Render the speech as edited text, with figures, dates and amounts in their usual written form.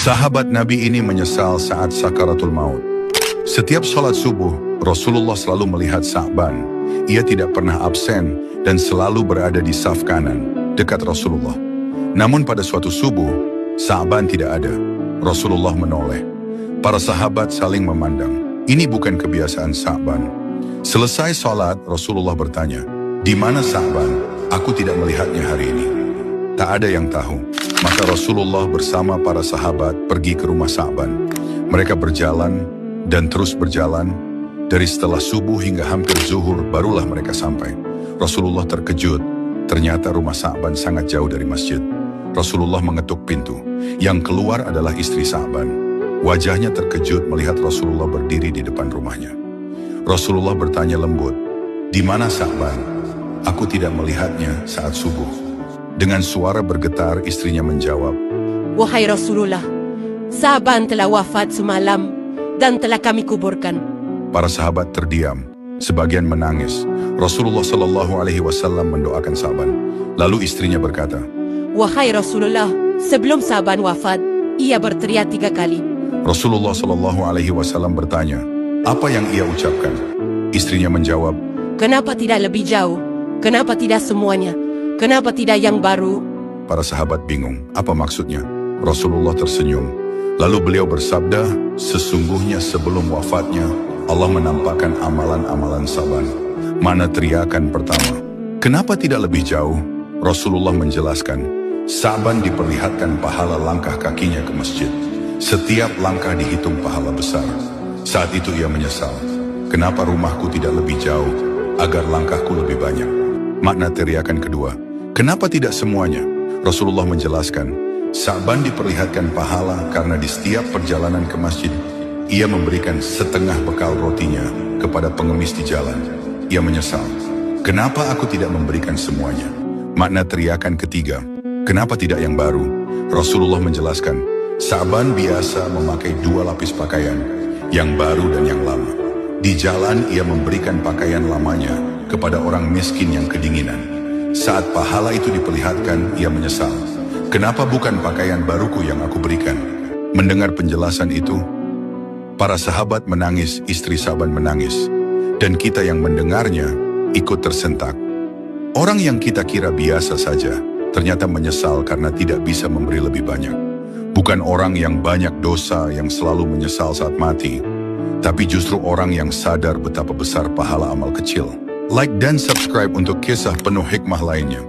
Sahabat Nabi ini menyesal saat sakaratul maut. Setiap sholat subuh, Rasulullah selalu melihat Sa'ban. Ia tidak pernah absen dan selalu berada di saf kanan, dekat Rasulullah. Namun pada suatu subuh, Sa'ban tidak ada. Rasulullah menoleh. Para sahabat saling memandang. Ini bukan kebiasaan Sa'ban. Selesai sholat, Rasulullah bertanya, "Di mana Sa'ban? Aku tidak melihatnya hari ini." Tak ada yang tahu. Maka Rasulullah bersama para sahabat pergi ke rumah Sa'ban. Mereka berjalan dan terus berjalan. Dari setelah subuh hingga hampir zuhur barulah mereka sampai. Rasulullah terkejut. Ternyata rumah Sa'ban sangat jauh dari masjid. Rasulullah mengetuk pintu. Yang keluar adalah istri Sa'ban. Wajahnya terkejut melihat Rasulullah berdiri di depan rumahnya. Rasulullah bertanya lembut, "Di mana Sa'ban? Aku tidak melihatnya saat subuh." Dengan suara bergetar istrinya menjawab, "Wahai Rasulullah, Sa'ban telah wafat semalam dan telah kami kuburkan." Para sahabat terdiam, sebagian menangis. Rasulullah Shallallahu Alaihi Wasallam mendoakan Sa'ban. Lalu istrinya berkata, "Wahai Rasulullah, sebelum Sa'ban wafat, ia berteriak 3 kali." Rasulullah Shallallahu Alaihi Wasallam bertanya, "Apa yang ia ucapkan?" Istrinya menjawab, "Kenapa tidak lebih jauh? Kenapa tidak semuanya? Kenapa tidak yang baru?" Para sahabat bingung, apa maksudnya? Rasulullah tersenyum. Lalu beliau bersabda, "Sesungguhnya sebelum wafatnya, Allah menampakkan amalan-amalan Sa'ban. Mana teriakan pertama? Kenapa tidak lebih jauh?" Rasulullah menjelaskan, Sa'ban diperlihatkan pahala langkah kakinya ke masjid. Setiap langkah dihitung pahala besar. Saat itu ia menyesal. Kenapa rumahku tidak lebih jauh, agar langkahku lebih banyak? Makna teriakan kedua, kenapa tidak semuanya? Rasulullah menjelaskan, Sa'ban diperlihatkan pahala karena di setiap perjalanan ke masjid, ia memberikan setengah bekal rotinya kepada pengemis di jalan. Ia menyesal, kenapa aku tidak memberikan semuanya? Makna teriakan ketiga, kenapa tidak yang baru? Rasulullah menjelaskan, Sa'ban biasa memakai 2 lapis pakaian, yang baru dan yang lama. Di jalan ia memberikan pakaian lamanya kepada orang miskin yang kedinginan. Saat pahala itu diperlihatkan, ia menyesal. Kenapa bukan pakaian baruku yang aku berikan? Mendengar penjelasan itu, para sahabat menangis, istri Sa'ban menangis. Dan kita yang mendengarnya ikut tersentak. Orang yang kita kira biasa saja, ternyata menyesal karena tidak bisa memberi lebih banyak. Bukan orang yang banyak dosa yang selalu menyesal saat mati, tapi justru orang yang sadar betapa besar pahala amal kecil. Like dan subscribe untuk kisah penuh hikmah lainnya.